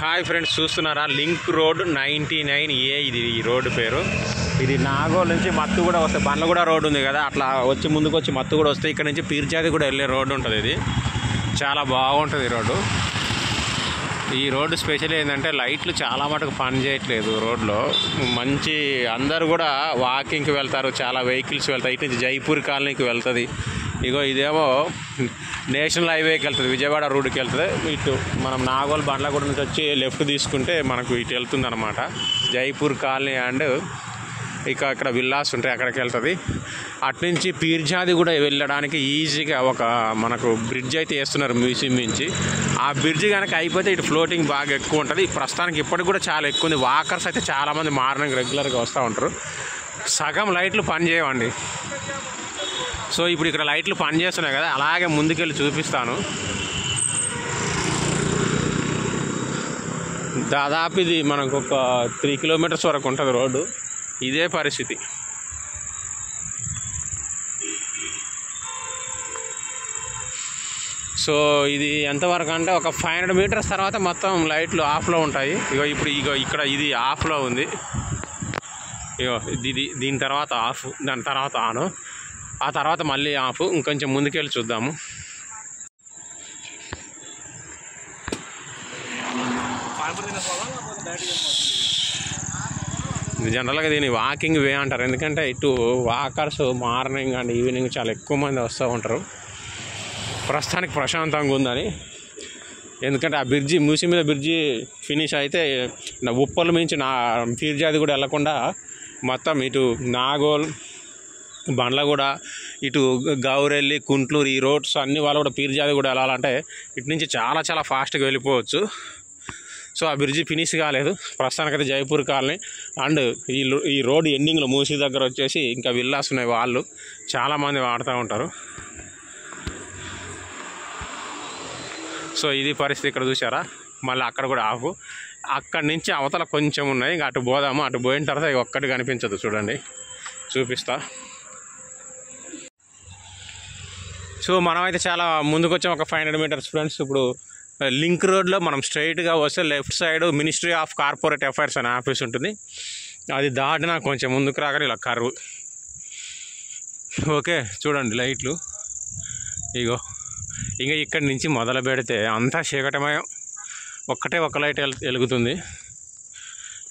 Hi friends, చూస్తున్నారా link road 99A ఇది ఈ రోడ్డు పేరు. ఇది నాగోల్ నుంచి మత్తుగూడ వస్తే బండ్లగూడ రోడ్డు ఉంది కదా, అట్లా వచ్చి ముందుకు వచ్చి మత్తుగూడ వస్తే ఇక్కడ నుంచి పీర్జాది కూడా వెళ్ళే రోడ్డు ఉంటుంది. ఇది చాలా బాగుంటుంది ఈ రోడ్డు. ఈ రోడ్డు స్పెషల్ ఏంటంటే లైట్లు చాలా మటుకు పని చేయట్లేదు రోడ్లో. మంచి అందరు కూడా వాకింగ్కి వెళ్తారు, చాలా వెహికల్స్ వెళ్తాయి. ఇటు నుంచి జైపూర్ కాలనీకి వెళ్తుంది. ఇగో ఇదేమో నేషనల్ హైవేకి వెళ్తుంది, విజయవాడ రోడ్డుకి వెళ్తుంది. ఇటు మనం నాగోల్ బండ్లగూడ నుంచి వచ్చి లెఫ్ట్ తీసుకుంటే మనకు ఇటు వెళ్తుంది అనమాట. జైపూర్ కాలనీ అండ్ ఇక్కడ విల్లాస్ ఉంటాయి, అక్కడికి వెళ్తుంది. అట్నుంచి పీర్జాది కూడా వెళ్ళడానికి ఈజీగా ఒక మనకు బ్రిడ్జ్ అయితే వేస్తున్నారు మ్యూజియం నుంచి. ఆ బ్రిడ్జ్ కనుక అయిపోతే ఇటు ఫ్లోటింగ్ బాగా ఎక్కువ ఉంటుంది. ప్రస్తుతానికి ఇప్పటికి కూడా చాలా ఎక్కువ ఉంది. వాకర్స్ అయితే చాలామంది మార్నింగ్ రెగ్యులర్గా వస్తూ ఉంటారు. సగం లైట్లు పని చేయవండి. సో ఇప్పుడు ఇక్కడ లైట్లు పని చేస్తున్నాయి కదా, అలాగే ముందుకెళ్ళి చూపిస్తాను. దాదాపు ఇది మనకు ఒక 3 కిలోమీటర్స్ వరకు ఉంటుంది రోడ్డు. ఇదే పరిస్థితి. సో ఇది ఎంతవరకు అంటే ఒక 500 మీటర్స్ తర్వాత మొత్తం లైట్లు ఆఫ్లో ఉంటాయి. ఇప్పుడు ఇక్కడ ఇది ఆఫ్లో ఉంది. దీని తర్వాత ఆఫ్, దాని తర్వాత ఆన్, ఆ తర్వాత మళ్ళీ ఆఫ్. ఇంకొంచెం ముందుకెళ్ళి చూద్దాము. ఇది జనరల్గా దీన్ని వాకింగ్ వే అంటారు, ఎందుకంటే ఇటు వాకర్స్ మార్నింగ్ అండ్ ఈవినింగ్ చాలా ఎక్కువ మంది వస్తూ ఉంటారు. ప్రస్తుతానికి ప్రశాంతంగా ఉందని, ఎందుకంటే ఆ బ్రిడ్జి మ్యూజియం మీద బ్రిడ్జి ఫినిష్ అయితే ఉప్పల్ మించి పీర్జాది కూడా వెళ్లకుండా మొత్తం ఇటు నాగోల్ బండ్లగూడ ఇటు గౌరెల్లి కుంట్లూరు ఈ రోడ్స్ అన్ని వాళ్ళు కూడా పీర్జాది కూడా వెళ్ళాలంటే ఇటు నుంచి చాలా చాలా ఫాస్ట్గా వెళ్ళిపోవచ్చు. సో ఆ బ్రిడ్జి ఫినిష్ కాలేదు ప్రస్తుతానికైతే. జైపూర్ కాలనీ అండ్ ఈ రోడ్ ఎండింగ్లో మూసీ దగ్గర వచ్చేసి ఇంకా విల్లాస్ ఉన్నాయి, వాళ్ళు చాలామంది వాడుతూ ఉంటారు. సో ఇది పరిస్థితి. ఇక్కడ చూసారా, మళ్ళీ అక్కడ కూడా ఆఫ్. అక్కడి నుంచి అవతల కొంచెం ఉన్నాయి, ఇంకా అటు పోదాము. అటు పోయిన తర్వాత ఒక్కటి కనిపించదు, చూడండి చూపిస్తా. సో మనమైతే చాలా ముందుకు వచ్చాం, ఒక 500 మీటర్స్ ఫ్రెండ్స్. ఇప్పుడు లింక్ రోడ్లో మనం స్ట్రైట్గా వస్తే left side ministry of corporate affairs అనే ఆఫీస్ ఉంటుంది. అది దాటినా కొంచెం ముందుకు రాగానే ఇలా కర్వ్. ఓకే చూడండి లైట్లు. ఇంకా ఇక్కడి నుంచి మొదలు పెడితే అంతా చీకటమయం, ఒక్కటే ఒక లైట్ వెలుగుతుంది.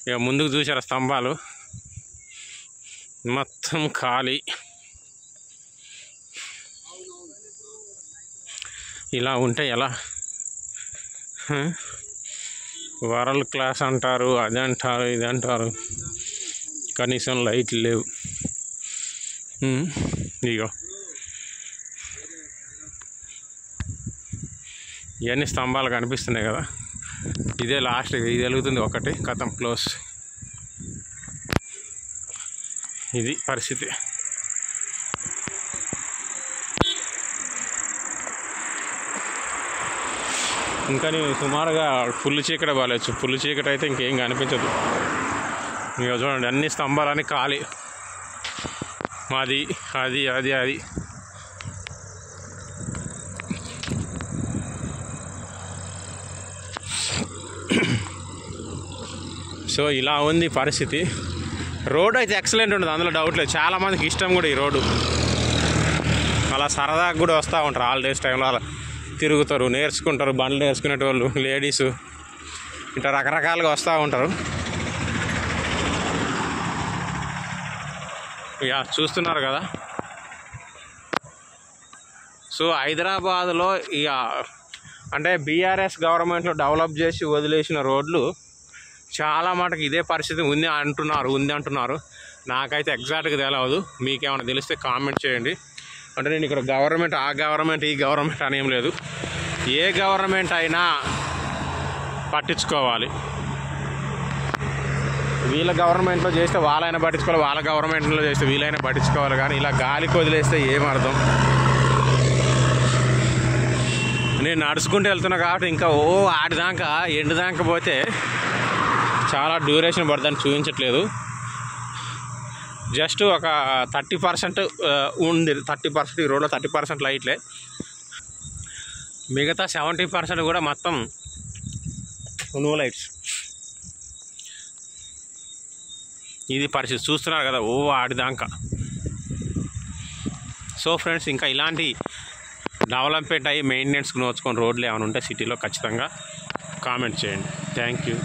ఇక ముందుకు చూసారా స్తంభాలు మొత్తం ఖాళీ. ఇలా ఉంటే ఎలా? వరల్డ్ క్లాస్ అంటారు, అది అంటారు, ఇది అంటారు, కనీసం లైట్లు లేవు. ఇవన్నీ స్తంభాలు కనిపిస్తున్నాయి కదా, ఇదే లాస్ట్. ఇది వెలుగుతుంది ఒకటి, కథం క్లోజ్. ఇది పరిస్థితి. ఇంకా నేను సుమారుగా ఫుల్ చీకటి బాగాలేచ్చు. ఫుల్ చీకటి అయితే ఇంకేం కనిపించదు. ఇక చూడండి అన్ని స్తంభాలని ఖాళీ. అది అది అది అది సో ఇలా ఉంది పరిస్థితి. రోడ్ అయితే ఎక్సలెంట్ ఉంటుంది, అందులో డౌట్ లేదు. చాలామందికి ఇష్టం కూడా ఈ రోడ్డు. అలా సరదాగా కూడా వస్తూ ఉంటారు, హాలిడేస్ టైంలో అలా తిరుగుతారు, నేర్చుకుంటారు. బండ్లు నేర్చుకునేటోళ్ళు, లేడీసు, ఇట్లా రకరకాలుగా వస్తూ ఉంటారు. ఇక చూస్తున్నారు కదా. సో హైదరాబాద్లో ఇక అంటే బీఆర్ఎస్ గవర్నమెంట్లో డెవలప్ చేసి వదిలేసిన రోడ్లు చాలా మటుకు ఇదే పరిస్థితి ఉంది అంటున్నారు. నాకైతే ఎగ్జాక్ట్గా తెలియదు, మీకేమైనా తెలిస్తే కామెంట్ చేయండి. అంటే నేను ఇక్కడ గవర్నమెంట్, ఆ గవర్నమెంట్, ఈ గవర్నమెంట్ అనేం లేదు. ఏ గవర్నమెంట్ అయినా పట్టించుకోవాలి. వీళ్ళ గవర్నమెంట్లో చేస్తే వాళ్ళైనా పట్టించుకోవాలి, వాళ్ళ గవర్నమెంట్లో చేస్తే వీళ్ళైనా పట్టించుకోవాలి. కానీ ఇలా గాలికి వదిలేస్తే ఏం అర్థం? నేను నడుచుకుంటూ వెళ్తున్నా కాబట్టి ఇంకా ఆడిదాకా ఎండుదాకా పోతే చాలా డ్యూరేషన్ పడుతుందని చూపించట్లేదు. జస్ట్ ఒక 30% ఉంది. 30% ఈ రోడ్లో 30% లైట్లే. మిగతా 70% కూడా మొత్తం నో లైట్స్. ఇది పరిస్థితి చూస్తున్నారు కదా, ఓ ఆడిదాకా. సో ఫ్రెండ్స్, ఇంకా ఇలాంటి డెవలప్మెంట్ అయ్యి మెయింటెనెన్స్కి నోచుకొని రోడ్లు ఏమైనా ఉంటే సిటీలో ఖచ్చితంగా కామెంట్ చేయండి. Thank you.